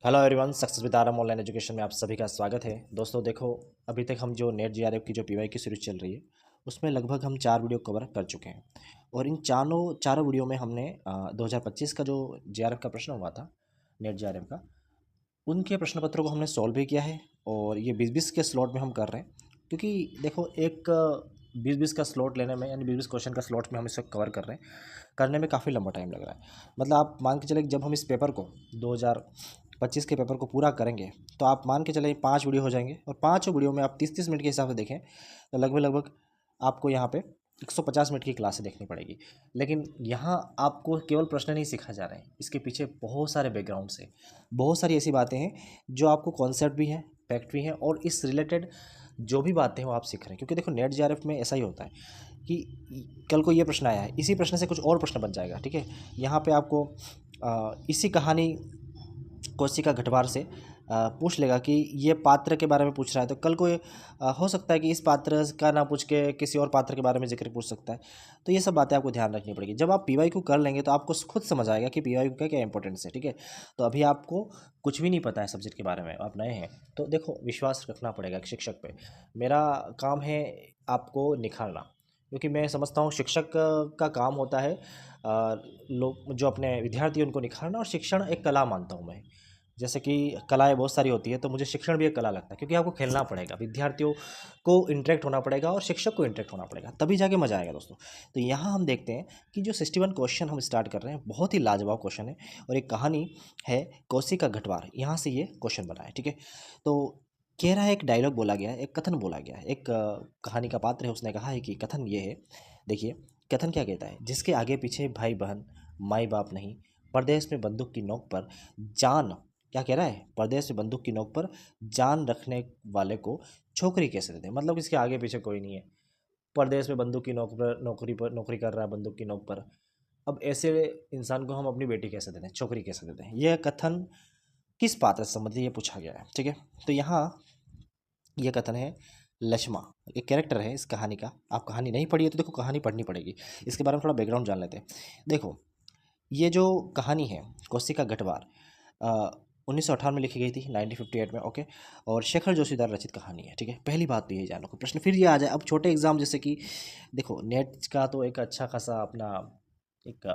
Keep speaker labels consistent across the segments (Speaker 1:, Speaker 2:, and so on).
Speaker 1: Hello everyone, success with RM online education में आप सभी का स्वागत है। दोस्तों देखो, अभी तक हम जो नेट जेआरएफ की जो पीवाई की सीरीज चल रही है उसमें लगभग हम 4 वीडियो कवर कर चुके हैं। और इन चारों चारों वीडियो में हमने 2025 का जो जेआरएफ का प्रश्न हुआ था, नेट जेआरएफ का, उनके प्रश्न पत्रों को हमने सॉल्व भी किया है। और ये 20-20 के स्लॉट में हम कर रहे हैं, क्योंकि देखो एक 20-20 का स्लॉट लेने में, यानी 20-20 क्वेश्चन का स्लॉट में हम इसे कवर कर रहे हैं, करने में काफ़ी लंबा टाइम लग रहा है। मतलब आप मान के चले कि जब हम इस पेपर को 2025 के पेपर को पूरा करेंगे तो आप मान के चले 5 वीडियो हो जाएंगे, और 5 वीडियो में आप 30-30 मिनट के हिसाब से देखें तो लगभग लगभग आपको यहाँ पे 150 मिनट की क्लासें देखनी पड़ेगी। लेकिन यहाँ आपको केवल प्रश्न नहीं सिखाए जा रहे हैं, इसके पीछे बहुत सारे बैकग्राउंड से बहुत सारी ऐसी बातें हैं जो आपको कॉन्सेप्ट भी हैं, फैक्ट भी हैं, और इस रिलेटेड जो भी बातें हैं वो आप सीख रहे हैं। क्योंकि देखो नेट जेआरएफ में ऐसा ही होता है कि कल को ये प्रश्न आया है, इसी प्रश्न से कुछ और प्रश्न बन जाएगा। ठीक है, यहाँ पे आपको इसी कहानी कोशिका घटवार से पूछ लेगा कि ये पात्र के बारे में पूछ रहा है, तो कल को हो सकता है कि इस पात्र का ना पूछ के किसी और पात्र के बारे में जिक्र पूछ सकता है। तो ये सब बातें आपको ध्यान रखनी पड़ेगी। जब आप पीवाई को कर लेंगे तो आपको खुद समझ आएगा कि पीवाई का क्या इंपॉर्टेंस है। ठीक है, तो अभी आपको कुछ भी नहीं पता है सब्जेक्ट के बारे में, आप नए हैं, तो देखो विश्वास रखना पड़ेगा एक शिक्षक पे। मेरा काम है आपको निखारना, क्योंकि मैं समझता हूँ शिक्षक का काम होता है लोग जो अपने विद्यार्थी उनको निखारना, और शिक्षण एक कला मानता हूँ मैं। जैसे कि कलाएँ बहुत सारी होती है, तो मुझे शिक्षण भी एक कला लगता है, क्योंकि आपको खेलना पड़ेगा, विद्यार्थियों को इंटरेक्ट होना पड़ेगा और शिक्षक को इंटरेक्ट होना पड़ेगा, तभी जाके मज़ा आएगा दोस्तों। तो यहाँ हम देखते हैं कि जो 61 क्वेश्चन हम स्टार्ट कर रहे हैं, बहुत ही लाजवाब क्वेश्चन है, और एक कहानी है कोशिका घटवार, यहाँ से ये क्वेश्चन बना है। ठीक है, तो कह रहा है, एक डायलॉग बोला गया है, एक कथन बोला गया है, एक कहानी का पात्र है, उसने कहा है कि कथन ये है। देखिए कथन क्या कहता है, जिसके आगे पीछे भाई बहन माई बाप नहीं, परदेश में बंदूक की नोक पर जान, क्या कह रहा है, परदेश में बंदूक की नोक पर जान रखने वाले को छोकरी कैसे दे दें। मतलब इसके आगे पीछे कोई नहीं है, परदेश में बंदूक की नौकरी कर रहा है, बंदूक की नोक पर। अब ऐसे इंसान को हम अपनी बेटी कैसे दे दें, छोकरी कैसे दे दें। यह कथन किस पात्र से संबंधित, ये पूछा गया है। ठीक है, तो यहाँ यह कथन है लक्ष्मा, एक कैरेक्टर है इस कहानी का। आप कहानी नहीं पढ़ी है तो देखो कहानी पढ़नी पड़ेगी, इसके बारे में थोड़ा बैकग्राउंड जान लेते हैं। देखो ये जो कहानी है कोशिका घटवार 1958 में लिखी गई थी, 1958 में। ओके, और शेखर जोशी द्वारा रचित कहानी है। ठीक है, पहली बात तो ये जान लो। प्रश्न फिर ये आ जाए, अब छोटे एग्जाम जैसे कि देखो नेट का तो एक अच्छा खासा अपना एक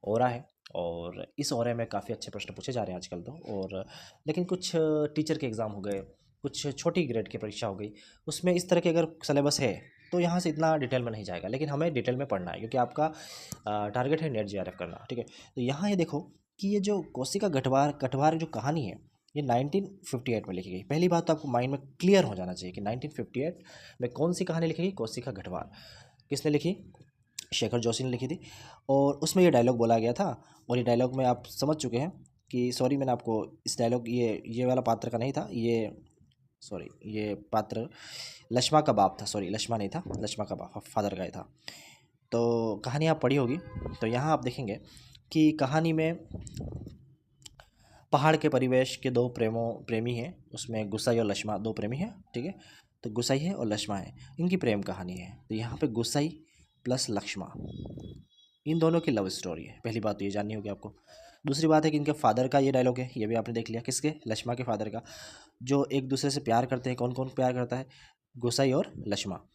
Speaker 1: ओरा है, और इस ओरे में काफ़ी अच्छे प्रश्न पूछे जा रहे हैं आजकल तो। और लेकिन कुछ टीचर के एग्ज़ाम हो गए, कुछ छोटी ग्रेड की परीक्षा हो गई, उसमें इस तरह के अगर सिलेबस है तो यहाँ से इतना डिटेल में नहीं जाएगा, लेकिन हमें डिटेल में पढ़ना है, क्योंकि आपका टारगेट है नेट जेआरएफ करना। ठीक है, तो यहाँ ये देखो कि ये जो कोशिका घटवार कटवार जो कहानी है, ये 1958 में लिखी गई। पहली बात तो आपको माइंड में क्लियर हो जाना चाहिए कि 1958 में कौन सी कहानी लिखी गई, कोशिका घटवार। किसने लिखी, शेखर जोशी ने लिखी थी। और उसमें ये डायलॉग बोला गया था, और ये डायलॉग में आप समझ चुके हैं कि, सॉरी मैंने आपको इस डायलॉग, ये वाला पात्र का नहीं था ये, सॉरी ये पात्र लक्ष्मा का बाप था, सॉरी लक्ष्मा नहीं था, लक्ष्मा का बाप फादर का ही था। तो कहानी आप पढ़ी होगी, तो यहाँ आप देखेंगे कि कहानी में पहाड़ के परिवेश के दो प्रेमी हैं, उसमें गुसाई और लक्ष्मा दो प्रेमी हैं। ठीक है, तो गुसाई है और लक्ष्मा है, इनकी प्रेम कहानी है। तो यहाँ पे गुसाई प्लस लक्ष्मा, इन दोनों की लव स्टोरी है। पहली बात तो ये जाननी होगी आपको। दूसरी बात है कि इनके फादर का ये डायलॉग है, ये भी आपने देख लिया, किसके, लक्ष्मा के फादर का, जो एक दूसरे से प्यार करते हैं। कौन कौन प्यार करता है, गुसाई और लक्ष्मा।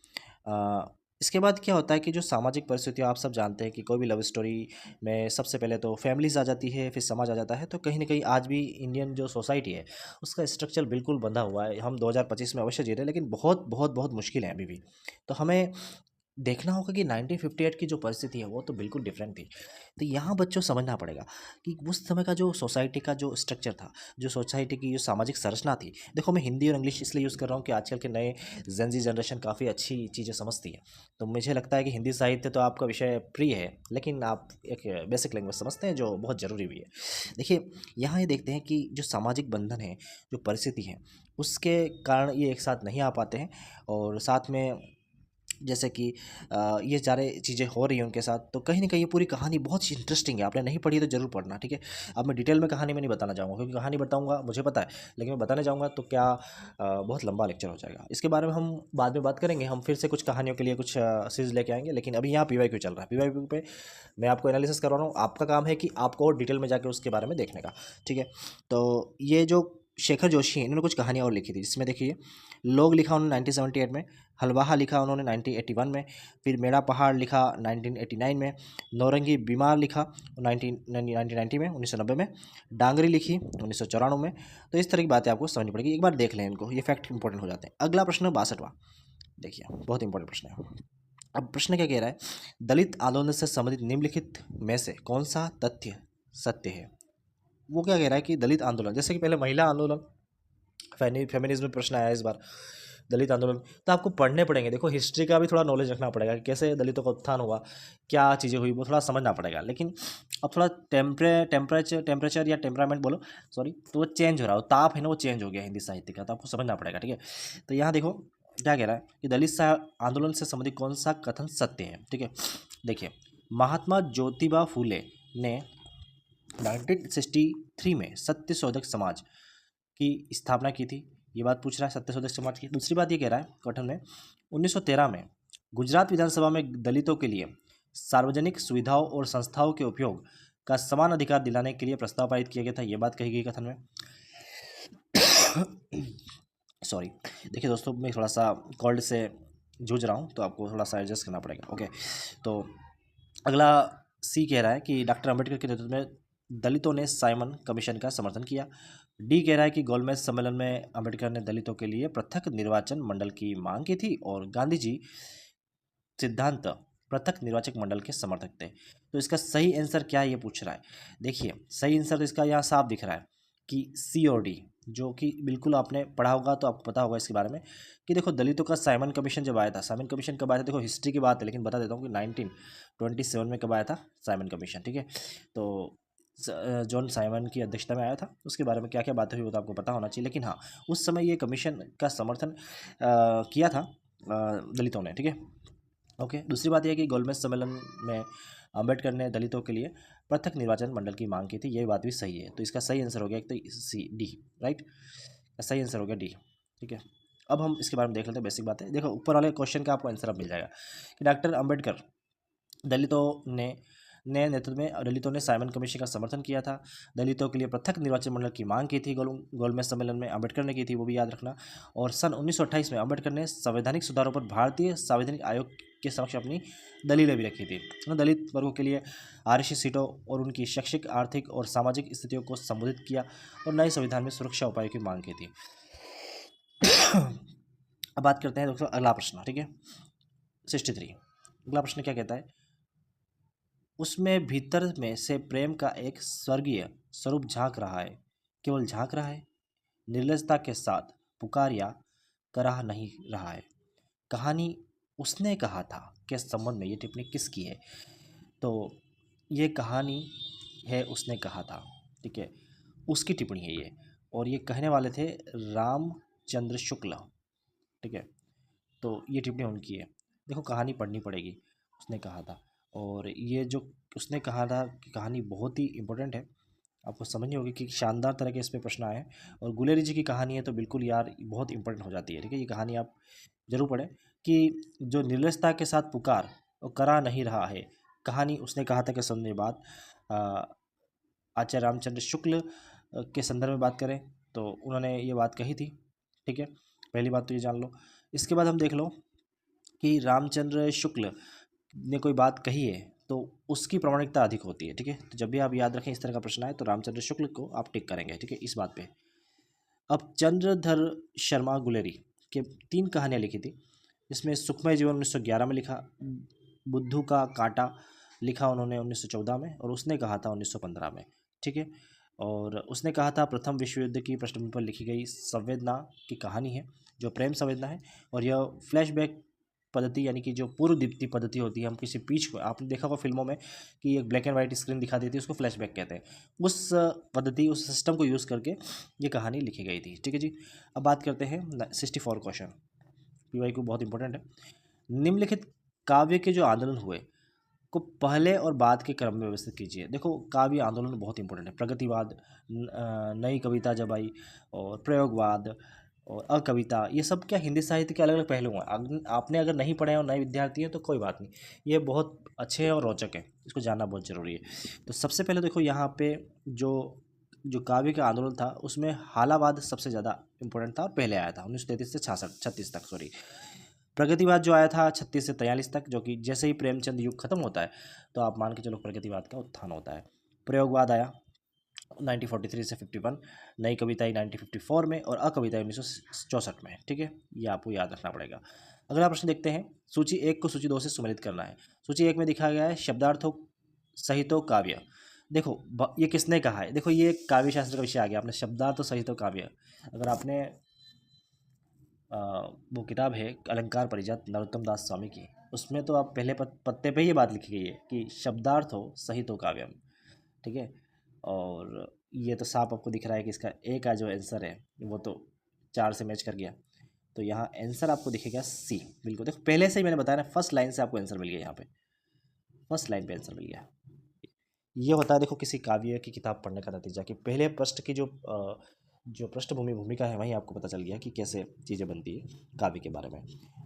Speaker 1: इसके बाद क्या होता है कि जो सामाजिक परिस्थितियाँ आप सब जानते हैं कि कोई भी लव स्टोरी में सबसे पहले तो फैमिलीज आ जाती है, फिर समाज आ जाता है। तो कहीं ना कहीं आज भी इंडियन जो सोसाइटी है उसका स्ट्रक्चर बिल्कुल बंधा हुआ है। हम 2025 में अवश्य जी रहे हैं, लेकिन बहुत बहुत बहुत मुश्किल है अभी भी। तो हमें देखना होगा कि 1958 की जो परिस्थिति है वो तो बिल्कुल डिफरेंट थी। तो यहाँ बच्चों समझना पड़ेगा कि उस समय का जो सोसाइटी का जो स्ट्रक्चर था, जो सोसाइटी की जो सामाजिक संरचना थी। देखो मैं हिंदी और इंग्लिश इसलिए यूज़ कर रहा हूँ कि आजकल के नए जेनजी जनरेशन काफ़ी अच्छी चीज़ें समझती है। तो मुझे लगता है कि हिंदी साहित्य तो आपका विषय प्रिय है, लेकिन आप एक बेसिक लैंग्वेज समझते हैं जो बहुत ज़रूरी भी है। देखिए यहाँ ये देखते हैं कि जो सामाजिक बंधन है, जो परिस्थिति है, उसके कारण ये एक साथ नहीं आ पाते हैं, और साथ में जैसे कि ये सारे चीज़ें हो रही हैं उनके साथ, तो कहीं न कहीं ये पूरी कहानी बहुत ही इंटरेस्टिंग है। आपने नहीं पढ़ी तो ज़रूर पढ़ना, ठीक है? अब मैं डिटेल में कहानी में नहीं बताना चाहूँगा, क्योंकि कहानी बताऊँगा मुझे पता है, लेकिन मैं बताने जाऊँगा तो क्या बहुत लंबा लेक्चर हो जाएगा। इसके बारे में हम बाद में बात करेंगे। हम फिर से कुछ कहानियों के लिए कुछ सीरीज़ लेके आएँगे, लेकिन अभी यहाँ पीवाईक्यू चल रहा है। पीवाईक्यू पे मैं आपको एनालिसिस करवा रहा हूँ। आपका काम है कि आपको और डिटेल में जाके उसके बारे में देखने का, ठीक है? तो ये जो शेखर जोशी हैं, इन्होंने कुछ कहानियाँ और लिखी थी, जिसमें देखिए लोग लिखा उन्होंने 1978 में, हलवाहा लिखा उन्होंने 1981 में, फिर मेरा पहाड़ लिखा 1989 में, नौरंगी बीमार लिखा 1990 में, 1990 में, डांगरी लिखी 1994 में। तो इस तरह की बातें आपको समझनी पड़ेगी। एक बार देख लें इनको, ये फैक्ट इंपॉर्टेंट हो जाते हैं। अगला प्रश्न 62वां, देखिए बहुत इंपॉर्टेंट प्रश्न है। अब प्रश्न क्या कह रहा है, दलित आंदोलन से संबंधित निम्नलिखित में से कौन सा तथ्य सत्य है? वो क्या कह रहा है कि दलित आंदोलन, जैसे कि पहले महिला आंदोलन, फेमिनिज्म में प्रश्न आया इस बार, दलित आंदोलन, तो आपको पढ़ने पड़ेंगे। देखो हिस्ट्री का भी थोड़ा नॉलेज रखना पड़ेगा कि कैसे दलितों का उत्थान हुआ, क्या चीज़ें हुई, वो थोड़ा समझना पड़ेगा। लेकिन अब थोड़ा टेम्परेचर या टेम्परामेंट बोलो, सॉरी, तो वो चेंज हो रहा है, वो ताप है ना, वो चेंज हो गया हिंदी साहित्य का, तो आपको समझना पड़ेगा, ठीक है? तो यहाँ देखो क्या कह रहा है कि दलित आंदोलन से संबंधित कौन सा कथन सत्य है, ठीक है? देखिए महात्मा ज्योतिबा फूले ने 1963 में सत्य शोधक समाज की स्थापना की थी। ये बात पूछ रहा है सत्य शोधक समाज की। दूसरी बात ये कह रहा है कथन में 1913 में गुजरात विधानसभा में दलितों के लिए सार्वजनिक सुविधाओं और संस्थाओं के उपयोग का समान अधिकार दिलाने के लिए प्रस्ताव पारित किया गया था। ये बात कही गई कथन में। सॉरी, देखिए दोस्तों मैं थोड़ा सा कोल्ड से जूझ रहा हूँ, तो आपको थोड़ा सा एडजस्ट करना पड़ेगा। ओके, तो अगला सी कह रहा है कि डॉक्टर अंबेडकर के नेतृत्व में दलितों ने साइमन कमीशन का समर्थन किया। डी कह रहा है कि गोलमेज सम्मेलन में अंबेडकर ने दलितों के लिए पृथक निर्वाचन मंडल की मांग की थी और गांधी जी सिद्धांत पृथक निर्वाचक मंडल के समर्थक थे। तो इसका सही आंसर क्या है ये पूछ रहा है। देखिए सही आंसर तो इसका यहाँ साफ दिख रहा है कि सी और डी, जो कि बिल्कुल आपने पढ़ा होगा तो आपको पता होगा इसके बारे में कि देखो दलितों का साइमन कमीशन जब आया था, साइमन कमीशन कब आया था, देखो हिस्ट्री की बात है लेकिन बता देता हूँ कि 1927 में कब आया था साइमन कमीशन, ठीक है? तो जॉन साइमन की अध्यक्षता में आया था। उसके बारे में क्या क्या बातें हुई वो तो आपको पता होना चाहिए, लेकिन हाँ उस समय ये कमीशन का समर्थन किया था दलितों ने, ठीक है? ओके, दूसरी बात यह कि गोलमेज सम्मेलन में अंबेडकर ने दलितों के लिए पृथक निर्वाचन मंडल की मांग की थी। ये बात भी सही है, तो इसका सही आंसर हो गया एक तो सी डी, राइट? सही आंसर हो गया डी, ठीक है? अब हम इसके बारे में देख लेते हैं बेसिक बातें। देखो ऊपर वाले क्वेश्चन का आपको आंसर अब मिल जाएगा कि डॉक्टर अंबेडकर दलितों ने नए नेतृत्व में दलितों ने साइमन कमीशन का समर्थन किया था। दलितों के लिए पृथक निर्वाचन मंडल की मांग की थी, गोलमेज सम्मेलन में अंबेडकर ने की थी, वो भी याद रखना। और सन 1928 में अंबेडकर ने संवैधानिक सुधारों पर भारतीय संवैधानिक आयोग के समक्ष अपनी दलीलें भी रखी थी। दलित वर्गों के लिए आरक्षित सीटों और उनकी शैक्षिक, आर्थिक और सामाजिक स्थितियों को संबोधित किया और नए संविधान में सुरक्षा उपायों की मांग की थी। अब बात करते हैं दोस्तों अगला प्रश्न, ठीक है? 63 अगला प्रश्न क्या कहता है, उसमें भीतर में से प्रेम का एक स्वर्गीय स्वरूप झांक रहा है, केवल झांक रहा है, निर्लजता के साथ पुकार या कराह नहीं रहा है। कहानी उसने कहा था के संबंध में ये टिप्पणी किसकी है? तो ये कहानी है उसने कहा था, ठीक है? उसकी टिप्पणी है ये, और ये कहने वाले थे रामचंद्र शुक्ल, ठीक है? तो ये टिप्पणी उनकी है। देखो कहानी पढ़नी पड़ेगी, उसने कहा था, और ये जो उसने कहा था कि कहानी बहुत ही इम्पोर्टेंट है, आपको समझनी होगी कि शानदार तरह के इस पे प्रश्न आए हैं। और गुलेरी जी की कहानी है तो बिल्कुल यार बहुत इंपॉर्टेंट हो जाती है, ठीक है? ये कहानी आप जरूर पढ़ें कि जो निर्लजता के साथ पुकार और करा नहीं रहा है, कहानी उसने कहा था कि सुनने बाद आचार्य रामचंद्र शुक्ल के संदर्भ में बात करें तो उन्होंने ये बात कही थी, ठीक है? पहली बात तो ये जान लो। इसके बाद हम देख लो कि रामचंद्र शुक्ल ने कोई बात कही है तो उसकी प्रामाणिकता अधिक होती है, ठीक है? तो जब भी आप याद रखें इस तरह का प्रश्न आए तो रामचंद्र शुक्ल को आप टिक करेंगे, ठीक है, इस बात पे। अब चंद्रधर शर्मा गुलेरी के 3 कहानियाँ लिखी थी, इसमें सुखमय जीवन 1911 में लिखा, बुद्धू का कांटा लिखा उन्होंने 1914 में, और उसने कहा था 1915 में, ठीक है? और उसने कहा था प्रथम विश्व युद्ध की पृष्ठभूमि पर लिखी गई संवेदना की कहानी है, जो प्रेम संवेदना है, और यह फ्लैशबैक पद्धति यानी कि जो पूर्व दीप्ति पद्धति होती है, हम किसी पीच को, आपने देखा होगा फिल्मों में कि एक ब्लैक एंड वाइट स्क्रीन दिखा देती है, उसको फ्लैशबैक कहते हैं। उस पद्धति, उस सिस्टम को यूज़ करके ये कहानी लिखी गई थी, ठीक है जी? अब बात करते हैं 64 क्वेश्चन, पीवाई को बहुत इंपॉर्टेंट है। निम्नलिखित काव्य के जो आंदोलन हुए को पहले और बाद के क्रम में व्यवस्थित कीजिए। देखो काव्य आंदोलन बहुत इंपॉर्टेंट है। प्रगतिवाद, नई कविता जब आई, और प्रयोगवाद और अकविता, ये सब क्या हिंदी साहित्य के अलग अलग पहलू हैं। आपने अगर नहीं पढ़े और नए विद्यार्थी हैं तो कोई बात नहीं, ये बहुत अच्छे हैं और रोचक है, इसको जानना बहुत ज़रूरी है। तो सबसे पहले देखो यहाँ पे जो जो काव्य का आंदोलन था उसमें हालावाद सबसे ज़्यादा इंपॉर्टेंट था और पहले आया था 1933 से 36 तक, सॉरी। प्रगतिवाद जो आया था 36 से 43 तक, जो कि जैसे ही प्रेमचंद युग खत्म होता है तो आप मान के चलो प्रगतिवाद का उत्थान होता है। प्रयोगवाद आया 1943 से 51, नई कविताई 1954 में और अकविताई 1964 में। ठीक है, ये आपको याद रखना पड़ेगा। अगला प्रश्न देखते हैं। सूची 1 को सूची 2 से सम्मिलित करना है। सूची 1 में दिखाया गया है शब्दार्थों सहितो काव्य। देखो ये किसने कहा है? देखो ये काव्य शास्त्र का विषय आ गया। आपने शब्दार्थ सहितो काव्य, अगर आपने वो किताब है अलंकार परिजात नरोत्तम दास स्वामी की, उसमें तो आप पहले पत्ते पे ही ये बात लिखी गई है कि शब्दार्थ हो सहित हो काव्यम। ठीक है, और ये तो साफ आपको दिख रहा है कि इसका ए का जो आंसर है वो तो 4 से मैच कर गया, तो यहाँ आंसर आपको दिखेगा सी। बिल्कुल, देखो पहले से ही मैंने बताया ना, फर्स्ट लाइन से आपको आंसर मिल गया। यहाँ पे फर्स्ट लाइन पे आंसर मिल गया। ये होता है देखो किसी काव्य की किताब पढ़ने का नतीजा, कि पहले पृष्ठ की जो पृष्ठभूमि भूमिका है वहीं आपको पता चल गया कि कैसे चीज़ें बनती है काव्य के बारे में।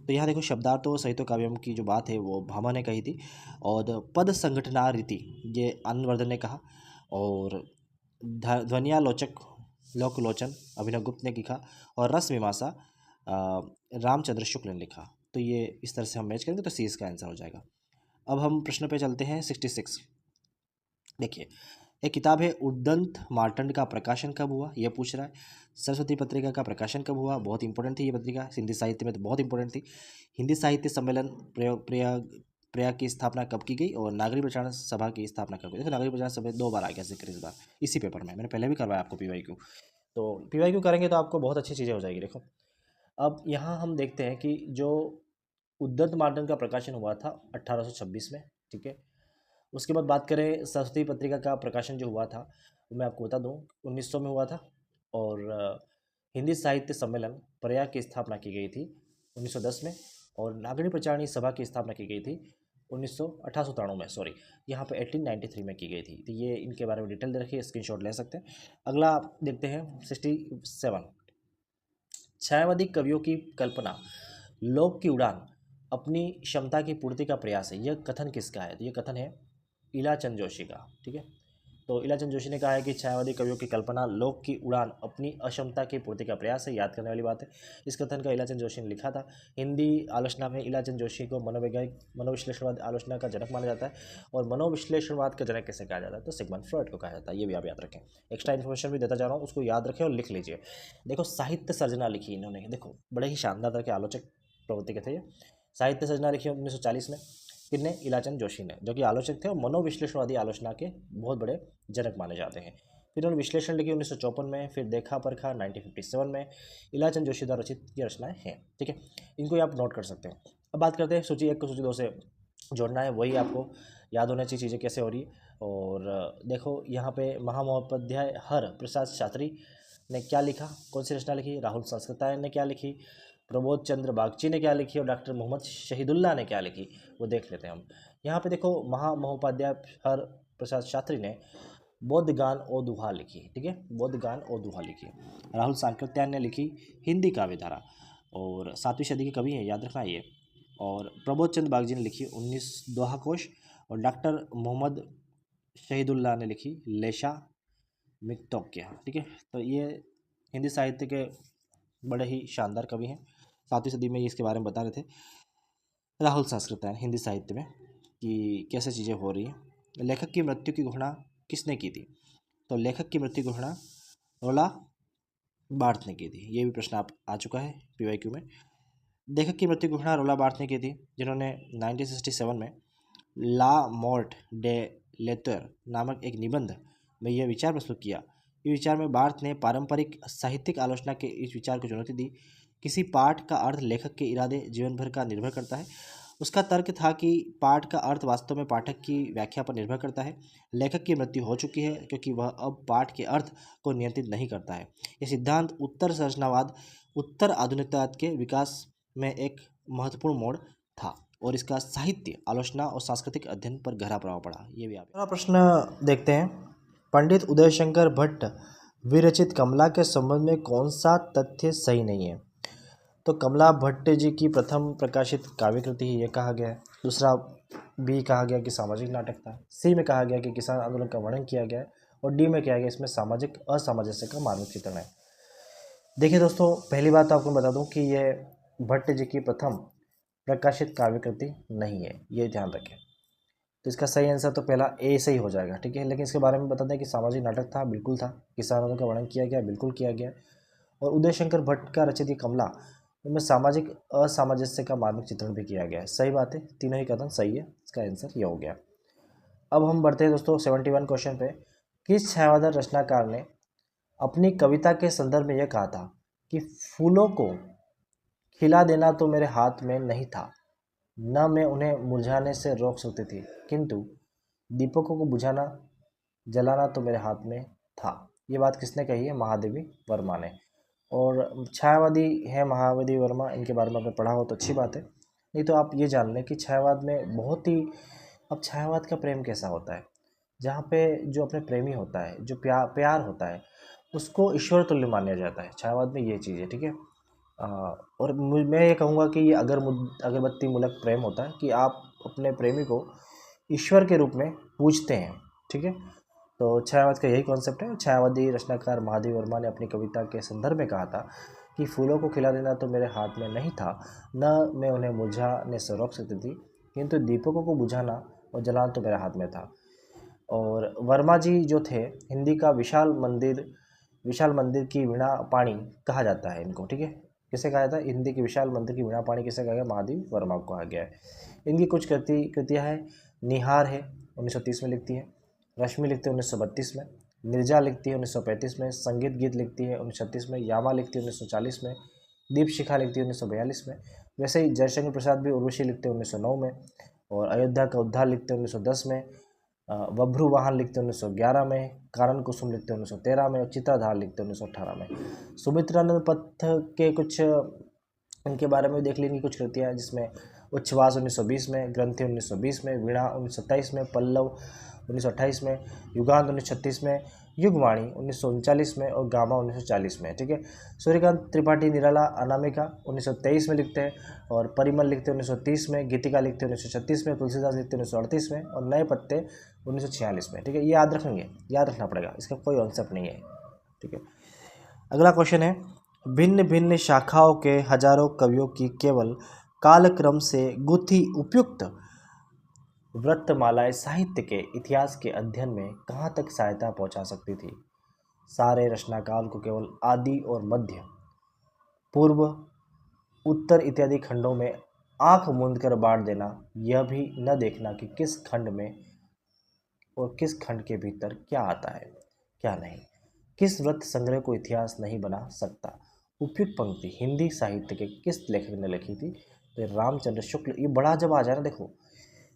Speaker 1: तो यहाँ देखो शब्दार्थों सहित काव्यम की जो बात है वो भामा ने कही थी, और पद संघटना रीति ये आनंदवर्धन ने कहा, और ध्वनियालोचक लोकलोचन अभिनव गुप्त ने लिखा, और रस मीमांसा रामचंद्र शुक्ल ने लिखा। तो ये इस तरह से हम मैच करेंगे तो सी इसका आंसर हो जाएगा। अब हम प्रश्न पे चलते हैं 66। देखिए एक किताब है उद्दंत मार्तंड का प्रकाशन कब हुआ, यह पूछ रहा है। सरस्वती पत्रिका का प्रकाशन कब हुआ, बहुत इंपॉर्टेंट थी ये पत्रिका, हिंदी साहित्य में तो बहुत इंपॉर्टेंट थी। हिंदी साहित्य सम्मेलन प्रयाग की स्थापना कब की गई, और नागरिक प्रचार सभा की स्थापना कब गई। देखो नागरिक प्रचार सभा 2 बार आ गया जिक्र इस बार इसी पेपर में, मैंने पहले भी करवाया आपको PYQ। तो PYQ करेंगे तो आपको बहुत अच्छी चीज़ें हो जाएगी। देखो अब यहाँ हम देखते हैं कि जो उद्दंत मार्तंड का प्रकाशन हुआ था 1826 में। ठीक है, उसके बाद बात करें सरस्वती पत्रिका का प्रकाशन जो हुआ था वो मैं आपको बता दूं 1900 में हुआ था, और हिंदी साहित्य सम्मेलन प्रयाग की स्थापना की गई थी 1910 में, और नागरिक प्रचारणी सभा की स्थापना की गई थी 1893 में, सॉरी यहाँ पे 1893 में की गई थी। तो ये इनके बारे में डिटेल दे रखिए, स्क्रीनशॉट ले सकते हैं। अगला देखते हैं 67। छायावादी कवियों की कल्पना, लोक की उड़ान, अपनी क्षमता की पूर्ति का प्रयास है। यह कथन किसका है? तो ये कथन है इलाचंद जोशी का। ठीक है, तो इलाचंद जोशी ने कहा है कि छायावादी कवियों की कल्पना लोक की उड़ान अपनी अक्षमता की पूर्ति का प्रयास है। याद करने वाली बात है, इस कथन का इलाचंद जोशी ने लिखा था। हिंदी आलोचना में इलाचंद जोशी को मनोवैज्ञानिक मनोविश्लेषणवाद आलोचना का जनक माना जाता है, और मनोविश्लेषणवाद का जनक कैसे कहा जाता है? तो सिगमंड फ्रॉइड को कहा जाता है। ये भी आप याद रखें, एक्स्ट्रा इन्फॉर्मेशन भी देता जा रहा हूँ, उसको याद रखें और लिख लीजिए। देखो साहित्य सर्जना लिखी इन्होंने, देखो बड़े ही शानदार तरह के आलोचक प्रवृत्ति के थे ये। साहित्य सर्जना लिखी 1940 में, किसने? इलाचंद जोशी ने, जो कि आलोचक थे और मनोविश्लेषणवादी आलोचना के बहुत बड़े जनक माने जाते हैं। फिर उन्होंने विश्लेषण लिखी 1954 में, फिर देखा परखा 1957 में। इलाचंद जोशी द्वारा रचित ये रचनाएं हैं। ठीक है, इनको आप नोट कर सकते हैं। अब बात करते हैं सूची 1 को सूची 2 से जोड़ना है, वही आपको याद होना चाहिए चीज़ें कैसे हो रही है। और देखो यहाँ पे महामहोपाध्याय हर प्रसाद शास्त्री ने क्या लिखा, कौन सी रचना लिखी? राहुल संस्कृतायन ने क्या लिखी, प्रबोध चंद्र बागची ने क्या लिखी, और डॉक्टर मोहम्मद शहीदुल्लाह ने क्या लिखी, वो देख लेते हैं हम। यहाँ पे देखो महामहोपाध्याय हर प्रसाद शास्त्री ने बौद्ध गान और दुहा लिखी। ठीक है, बौद्ध गान और दुहा लिखी। राहुल सांकृत्यायन ने लिखी हिंदी काव्यधारा, और 7वीं सदी के कवि हैं, याद रखना ये। और प्रबोध चंद्र बागची ने लिखी 19 दोहा कोश, और डॉक्टर मोहम्मद शहीदुल्लाह ने लिखी लेशा मिक्तोक्या। ठीक है, तो ये हिंदी साहित्य के बड़े ही शानदार कवि हैं। 7वीं सदी में ये इसके बारे में बता रहे थे राहुल संस्कृतायन हिंदी साहित्य में कि कैसे चीज़ें हो रही हैं। लेखक की मृत्यु की घोषणा किसने की थी? तो लेखक की मृत्यु की घोषणा रोला बार्थ ने की थी। ये भी प्रश्न आप आ चुका है PYQ में। लेखक की मृत्यु की घोषणा रोला बार्थ ने की थी, जिन्होंने 1967 में ला मॉर्ट डे लेटर नामक एक निबंध में यह विचार प्रस्तुत किया। इस विचार में बार्थ ने पारंपरिक साहित्यिक आलोचना के इस विचार को चुनौती दी। किसी पाठ का अर्थ लेखक के इरादे जीवन भर का निर्भर करता है। उसका तर्क था कि पाठ का अर्थ वास्तव में पाठक की व्याख्या पर निर्भर करता है। लेखक की मृत्यु हो चुकी है क्योंकि वह अब पाठ के अर्थ को नियंत्रित नहीं करता है। यह सिद्धांत उत्तर संरचनावाद उत्तर आधुनिकता के विकास में एक महत्वपूर्ण मोड़ था और इसका साहित्य, आलोचना और सांस्कृतिक अध्ययन पर गहरा प्रभाव पड़ा। ये भी आप अगला प्रश्न देखते हैं। पंडित उदयशंकर भट्ट विरचित कमला के संबंध में कौन सा तथ्य सही नहीं है? तो कमला भट्ट जी की प्रथम प्रकाशित काव्य कृति ये कहा गया है। दूसरा बी कहा गया कि सामाजिक नाटक था। सी में कहा गया कि किसान आंदोलन का वर्णन किया गया है। और डी में कहा गया इसमें सामाजिक असामंजस्य का मानव चित्रण है। देखिए दोस्तों, पहली बात आपको बता दूं कि ये भट्ट जी की प्रथम प्रकाशित काव्य कृति नहीं है, ये ध्यान रखें। तो इसका सही आंसर तो पहला ए से ही हो जाएगा, ठीक है। लेकिन इसके बारे में बता दें कि सामाजिक नाटक था, बिल्कुल था। किसान आंदोलन का वर्णन किया गया, बिल्कुल किया गया। और उदय शंकर भट्ट का रचित ये कमला, उनमें सामाजिक असामंजस्य का मार्मिक चित्रण भी किया गया है। सही बात है, तीनों ही कथन सही है। इसका आंसर ये हो गया। अब हम बढ़ते हैं दोस्तों 71 क्वेश्चन पे। किस छायावादन रचनाकार ने अपनी कविता के संदर्भ में यह कहा था कि फूलों को खिला देना तो मेरे हाथ में नहीं था, न मैं उन्हें मुरझाने से रोक सकती थी, किंतु दीपकों को बुझाना जलाना तो मेरे हाथ में था। ये बात किसने कही है? महादेवी वर्मा ने। और छायावादी है महादेवी वर्मा, इनके बारे में आपने पढ़ा हो तो अच्छी बात है। नहीं तो आप ये जान लें कि छायावाद में बहुत ही, अब छायावाद का प्रेम कैसा होता है, जहाँ पे जो अपने प्रेमी होता है, जो प्यार होता है, उसको ईश्वर तुल्य माना जाता है। छायावाद में ये चीज़ है, ठीक है। और मैं ये कहूँगा कि ये अगरबत्ती मूलक प्रेम होता है कि आप अपने प्रेमी को ईश्वर के रूप में पूजते हैं, ठीक है। तो छायावाद का यही कॉन्सेप्ट है। छायावादी रचनाकार महादेवी वर्मा ने अपनी कविता के संदर्भ में कहा था कि फूलों को खिला देना तो मेरे हाथ में नहीं था, न मैं उन्हें मुरझाने से रोक सकती थी, किंतु दीपकों को बुझाना और जलाना तो मेरे हाथ में था। और वर्मा जी जो थे, हिंदी का विशाल मंदिर की वीणा पाणी कहा जाता है इनको, ठीक है। किसे कहा जाता है? हिंदी के विशाल मंदिर की वीणा पाणी किसे कहा गया? महादेवी वर्मा को कहा गया है। इनकी कुछ कृतियाँ हैं। निहार है 1930 में लिखती है, रश्मि लिखती है 1932 में, निर्जा लिखती है 1935 में, संगीत गीत लिखती है 1936 में, यामा लिखती है 1940 में, दीप शिखा लिखती है 1942 में। वैसे ही जयशंकर प्रसाद भी उर्वशी लिखते हैं 1909 में, और अयोध्या का उद्धार लिखते हैं 1910 में, बभ्रू वाहन लिखते हैं 1911 में, कारण कुसुम लिखते हैं 1913 में, और चित्राधार लिखते हैं 1918 में। सुमित्रानंद पथ के कुछ इनके बारे में देख लेंगे कुछ कृतियाँ, जिसमें उच्छ्वास 1920 में, ग्रंथि 1920 में, वीणा 1927 में, पल्लव 1928 में, युगांत 1936 में, युगवाणी 1939 में, और गामा 1940 में, ठीक है। सूर्यकांत त्रिपाठी निराला अनामिका 1923 में लिखते हैं, और परिमल लिखते हैं 1930 में, गीतिका लिखते हैं 1936 में, तुलसीदास लिखते हैं 1938 में, और नए पत्ते 1946 में, ठीक है। ये याद रखेंगे, याद रखना पड़ेगा, इसका कोई कॉन्सेप्ट नहीं है, ठीक है। अगला क्वेश्चन है, भिन्न भिन्न शाखाओं के हजारों कवियों की केवल कालक्रम से गुथी उपयुक्त व्रतमालाएं साहित्य के इतिहास के अध्ययन में कहाँ तक सहायता पहुंचा सकती थी? सारे रचनाकाल को केवल आदि और मध्य, पूर्व, उत्तर इत्यादि खंडों में आंख मूंद कर बांट देना, यह भी न देखना कि किस खंड में और किस खंड के भीतर क्या आता है, क्या नहीं, किस व्रत संग्रह को इतिहास नहीं बना सकता। उपयुक्त पंक्ति हिंदी साहित्य के किस लेखक ने लिखी थी? तो रामचंद्र शुक्ल। ये बड़ा जब आ जाए ना, देखो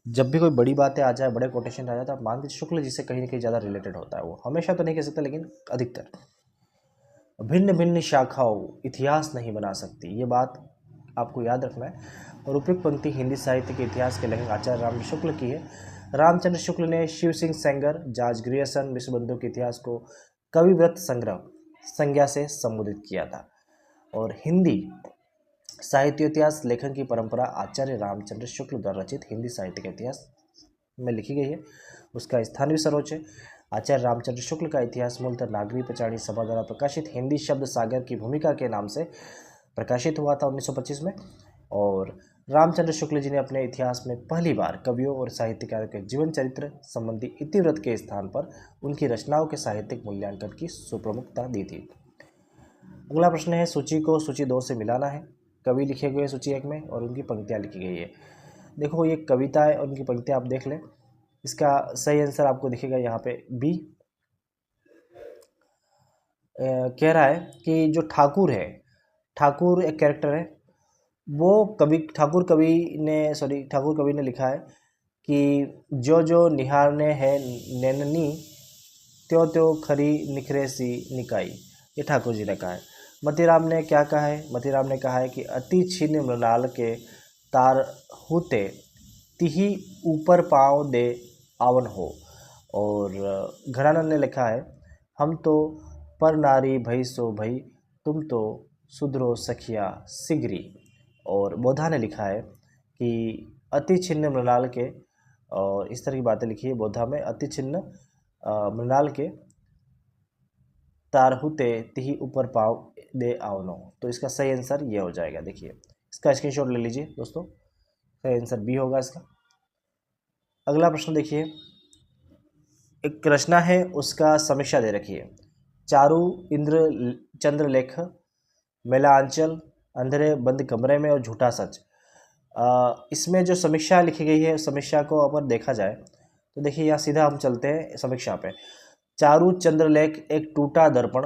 Speaker 1: जब भी कोई बड़ी बातें आ जाए, बड़े कोटेशन आ जाए, तो आप मान लीजिए शुक्ल जी से कहीं ना कहीं ज़्यादा रिलेटेड होता है। वो हमेशा तो नहीं कह सकता, लेकिन अधिकतर। भिन्न भिन्न शाखाओं इतिहास नहीं बना सकती, ये बात आपको याद रखना है। और उपयुक्त पंक्ति हिंदी साहित्य के इतिहास के लेखक आचार्य रामचंद्र शुक्ल की है। रामचंद्र शुक्ल ने शिव सिंह सेंगर, जॉर्ज ग्रियर्सन, विश्वबंधु के इतिहास को कविव्रत संग्रह संज्ञा से संबोधित किया था। और हिंदी साहित्य इतिहास लेखन की परंपरा आचार्य रामचंद्र शुक्ल द्वारा रचित हिंदी साहित्य के इतिहास में लिखी गई है। उसका स्थान भी सर्वोच्च है। आचार्य रामचंद्र शुक्ल का इतिहास मूलतः नागरी पचाड़ी सभा द्वारा प्रकाशित हिंदी शब्द सागर की भूमिका के नाम से प्रकाशित हुआ था 1925 में। और रामचंद्र शुक्ल जी ने अपने इतिहास में पहली बार कवियों और साहित्यकारों के जीवन चरित्र संबंधी इतिवृत्त के स्थान पर उनकी रचनाओं के साहित्यिक मूल्यांकन की सुप्रमुखता दी थी। अगला प्रश्न है, सूची को सूची 2 से मिलाना है। कवि लिखे हुए सूची 1 में और उनकी पंक्तियाँ लिखी गई है। देखो ये कविता है और उनकी पंक्तियाँ आप देख लें। इसका सही आंसर आपको दिखेगा यहाँ पे बी। कह रहा है कि जो ठाकुर है, ठाकुर एक कैरेक्टर है, वो ठाकुर कवि ने लिखा है कि जो जो निहारने है नैननी, त्यो त्यो खरी निखरे सी निकाई। ये ठाकुर जी ने कहा है। मतीराम ने क्या कहा है? मतीराम ने कहा है कि अति छिन्न मृणाल के तार होते तिही ऊपर पाँव दे आवन हो। और घरानंद ने लिखा है, हम तो पर नारी भई सो भई, तुम तो सुधरो सखिया सिगरी। और बोधा ने लिखा है कि अति छिन्न मृणाल के, और इस तरह की बातें लिखी है बोधा में, अति छिन्न मृणाल के तारहुते तिही ऊपर पाव दे आवनो। तो इसका सही आंसर ये हो जाएगा। देखिए इसका स्क्रीनशॉट ले लीजिए दोस्तों, सही आंसर बी होगा इसका। अगला प्रश्न देखिए, एक रचना है उसका समीक्षा दे रखी है। चारू इंद्र चंद्रलेख, मेलांचल, अंधेरे बंद कमरे में और झूठा सच। इसमें जो समीक्षा लिखी गई है, उस समीक्षा को अगर देखा जाए तो देखिए यहाँ सीधा हम चलते हैं समीक्षा पे। चारू चंद्रलेख एक टूटा दर्पण,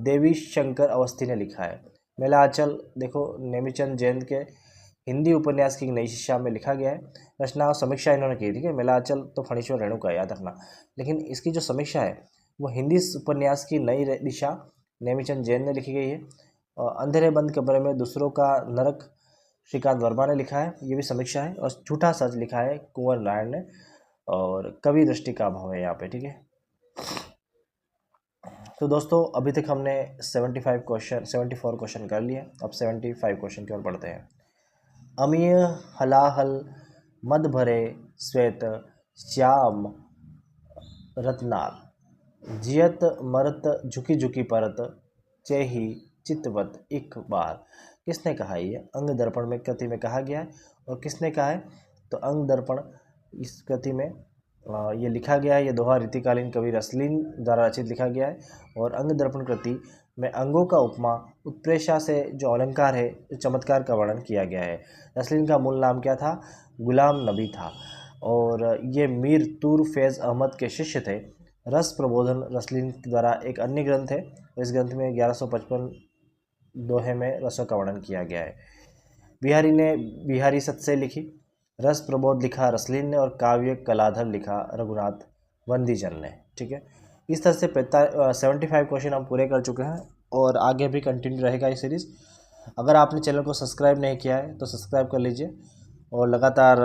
Speaker 1: देवी शंकर अवस्थी ने लिखा है। मेलांचल देखो नेमिचंद जैन के हिंदी उपन्यास की नई शिक्षा में लिखा गया है। रचना और समीक्षा इन्होंने की, ठीक है। मेलांचल तो फणीश्वर रेणु का, याद रखना। लेकिन इसकी जो समीक्षा है वो हिंदी उपन्यास की नई दिशा नेमिचंद जैन ने लिखी गई है। और अंधेरे बंद कमरे में दूसरों का नरक श्रीकांत वर्मा ने लिखा है, ये भी समीक्षा है। और झूठा सच लिखा है कुंवर नारायण ने, और कवि दृष्टि का अभाव है यहाँ पे, ठीक है। तो दोस्तों अभी तक हमने 74 क्वेश्चन कर लिए। अब 75 क्वेश्चन की ओर बढ़ते हैं। अमीय हलाहल मद भरे श्वेत श्याम रत्नाल, जियत मरत झुकी झुकी परत, चेही चितवत एक बार। किसने कहा है ये? अंग दर्पण में कृति में कहा गया है। और किसने कहा है? तो अंग दर्पण इस कृति में ये लिखा गया है। ये दोहा रीतिकालीन कवि रसलीन द्वारा रचित लिखा गया है। और अंग दर्पण कृति में अंगों का उपमा उत्प्रेक्षा से जो अलंकार है, जो चमत्कार का वर्णन किया गया है। रसलीन का मूल नाम क्या था? गुलाम नबी था। और ये मीर तूर फैज़ अहमद के शिष्य थे। रस प्रबोधन रसलीन द्वारा एक अन्य ग्रंथ है। इस ग्रंथ में 1155 दोहे में रसों का वर्णन किया गया है। बिहारी ने बिहारी सत्से लिखी, रस प्रबोध लिखा रसलीन ने, और काव्य कलाधर लिखा रघुनाथ वंदीजन ने, ठीक है। इस तरह से 75 क्वेश्चन हम पूरे कर चुके हैं, और आगे भी कंटिन्यू रहेगा ये सीरीज़। अगर आपने चैनल को सब्सक्राइब नहीं किया है तो सब्सक्राइब कर लीजिए और लगातार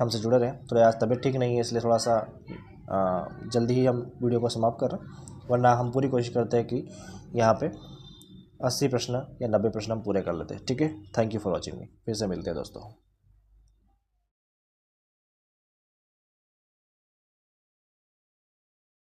Speaker 1: हमसे जुड़े रहें। थोड़ा आज तबीयत ठीक नहीं है, इसलिए थोड़ा सा जल्दी ही हम वीडियो को समाप्त कर रहे हैं, वरना हम पूरी कोशिश करते हैं कि यहाँ पे 80 प्रश्न या 90 प्रश्न हम पूरे कर लेते हैं, ठीक है। थैंक यू फॉर वॉचिंग मी। फिर से मिलते हैं दोस्तों।